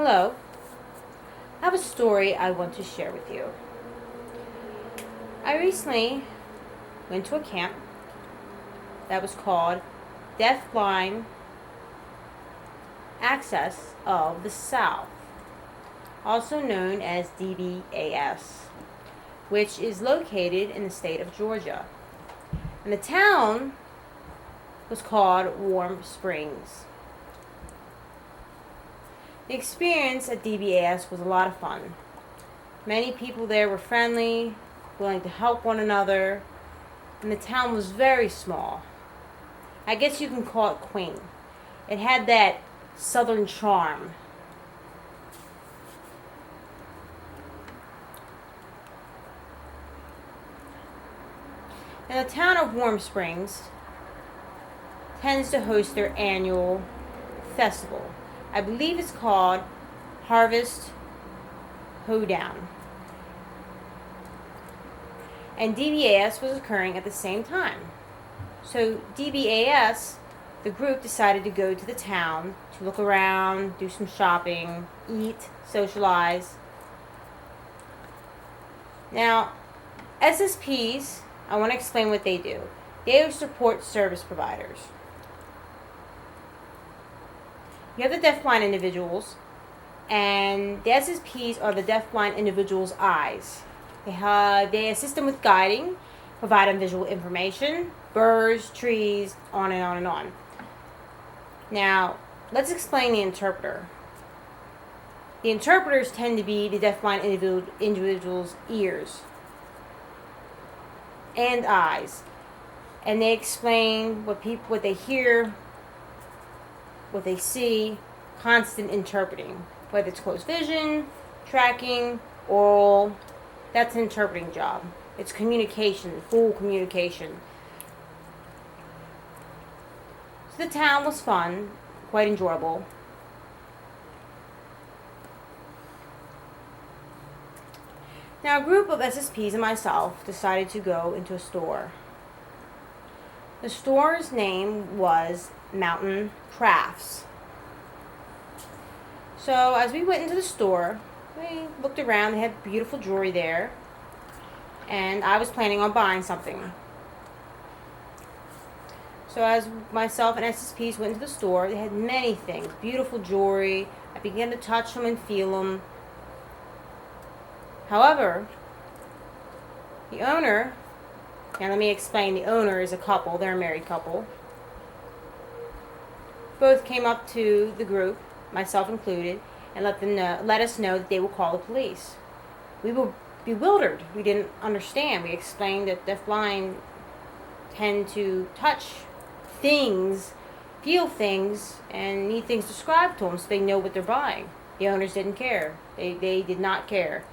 Hello. I have a story I want to share with you. I recently went to a camp that was called DeafBlind Access of the South, also known as DBAS, which is located in the state of Georgia. And the town was called Warm Springs. The experience at DBAS was a lot of fun. Many people there were friendly, willing to help one another, and the town was very small. I guess you can call it quaint. It had that southern charm. Now, the town of Warm Springs tends to host their annual festival. I believe it's called Harvest Hoedown. And DBAS was occurring at the same time. So DBAS, the group decided to go to the town to look around, do some shopping, eat, socialize. Now, SSPs, I want to explain what they do. They are support service providers. You have the deafblind individuals, and the SSPs are the deafblind individuals' eyes. They assist them with guiding, provide them visual information, birds, trees, on and on and on. Now, let's explain the interpreter. The interpreters tend to be the deafblind individuals' ears and eyes, and they explain what they hear, what they see, constant interpreting. Whether it's close vision, tracking, oral, that's an interpreting job. It's communication, full communication. So the town was fun, quite enjoyable. Now a group of SSPs and myself decided to go into a store. The store's name was Mountain Crafts. So as we went into the store, we looked around. They had beautiful jewelry there, and I was planning on buying something. So as myself and SSPs went into the store, they had many things, beautiful jewelry. I began to touch them and feel them. However, the owner, now let me explain, the owner is a couple, they're a married couple. Both came up to the group, myself included, and let us know that they will call the police. We were bewildered. We didn't understand. We explained that deafblind tend to touch things, feel things, and need things described to them so they know what they're buying. The owners didn't care. They did not care.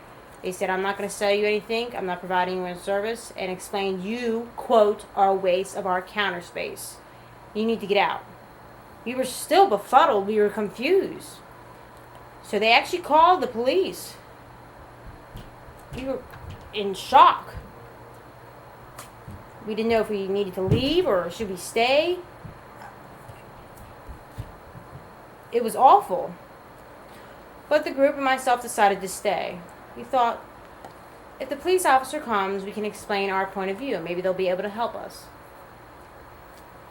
They said, I'm not going to sell you anything. I'm not providing you a service, and explained, you, quote, are a waste of our counter space. You need to get out. We were still befuddled. We were confused. So they actually called the police. We were in shock. We didn't know if we needed to leave or should we stay. It was awful. But the group and myself decided to stay. We thought, if the police officer comes, we can explain our point of view. Maybe they'll be able to help us.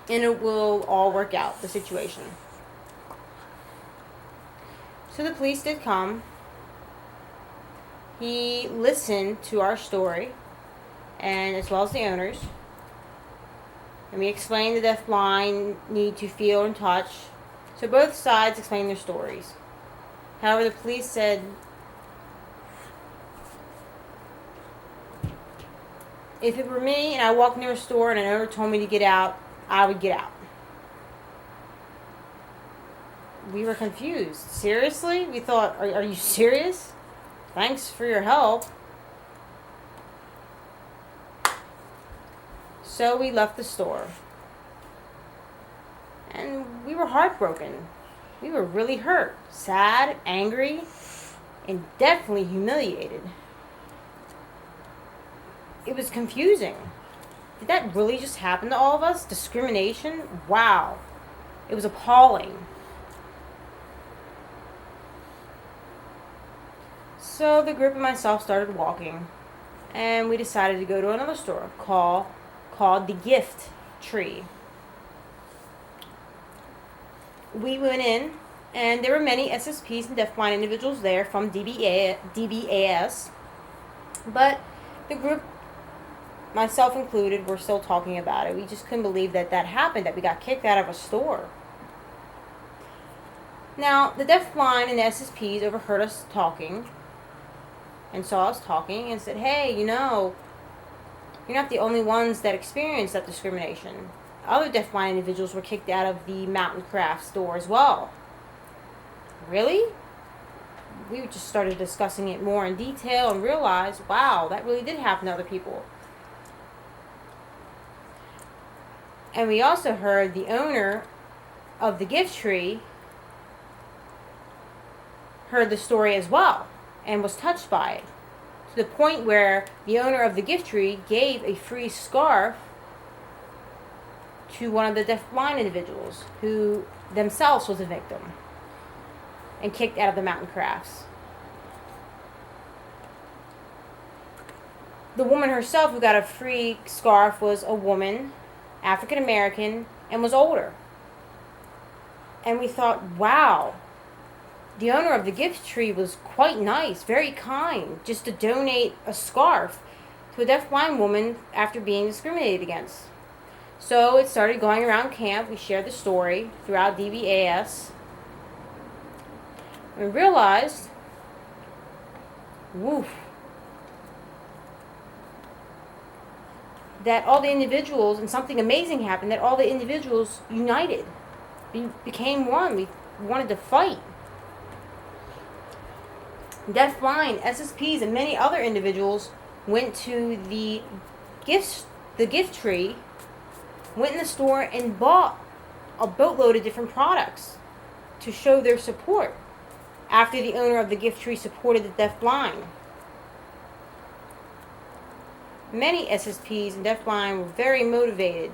And it will all work out, the situation. So the police did come. He listened to our story, and as well as the owners. And we explained the deafblind need to feel and touch. So both sides explained their stories. However, the police said, if it were me and I walked near a store and an owner told me to get out, I would get out. We were confused. Seriously? We thought, are you serious? Thanks for your help. So we left the store. And we were heartbroken. We were really hurt, sad, angry, and definitely humiliated. It was confusing. Did that really just happen to all of us? Discrimination? Wow. It was appalling. So the group and myself started walking, and we decided to go to another store called the Gift Tree. We went in, and there were many SSPs and deafblind individuals there from DBAS, but the group, myself included, were still talking about it. We just couldn't believe that happened, that we got kicked out of a store. Now, the deafblind and the SSPs overheard us talking and saw us talking and said, hey, you're not the only ones that experienced that discrimination. Other deafblind individuals were kicked out of the Mountain Craft store as well. Really? We just started discussing it more in detail and realized, wow, that really did happen to other people. And we also heard the owner of the gift tree heard the story as well and was touched by it, to the point where the owner of the gift tree gave a free scarf to one of the deafblind individuals who themselves was a victim and kicked out of the Mountain Crafts. The woman herself who got a free scarf was a woman, African American, and was older. And we thought, wow, the owner of the gift tree was quite nice, very kind, just to donate a scarf to a deafblind woman after being discriminated against. So it started going around camp. We shared the story throughout DBAS. We realized, that all the individuals, and something amazing happened, that all the individuals united. We became one. We wanted to fight. Deafblind, SSPs, and many other individuals went to the gift tree, went in the store and bought a boatload of different products to show their support after the owner of the gift tree supported the deafblind. Many SSPs and deafblind were very motivated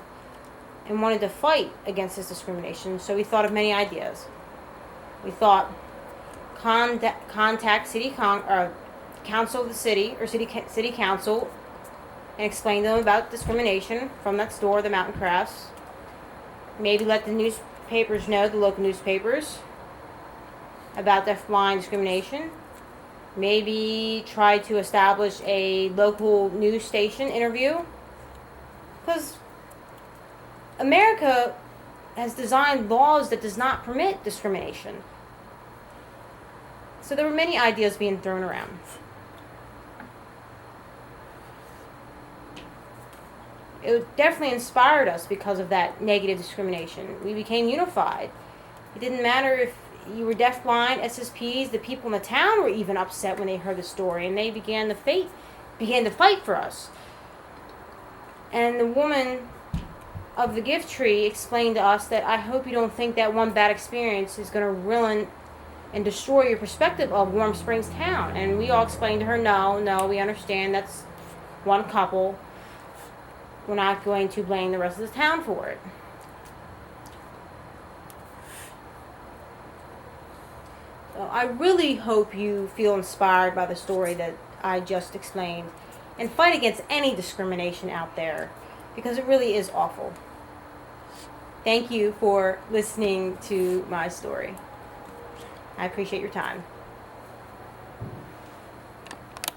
and wanted to fight against this discrimination, so we thought of many ideas. We thought, contact council of the city, or city council, and explain to them about discrimination from that store, the Mountain Crafts. Maybe let the newspapers know, the local newspapers, about deafblind discrimination. Maybe try to establish a local news station interview. Because America has designed laws that does not permit discrimination. So there were many ideas being thrown around. It definitely inspired us because of that negative discrimination. We became unified. It didn't matter if you were deafblind, SSPs, the people in the town were even upset when they heard the story, and they began to fight for us. And the woman of the gift tree explained to us that, I hope you don't think that one bad experience is going to ruin and destroy your perspective of Warm Springs town. And we all explained to her, no, we understand that's one couple. We're not going to blame the rest of the town for it. So I really hope you feel inspired by the story that I just explained and fight against any discrimination out there, because it really is awful. Thank you for listening to my story. I appreciate your time.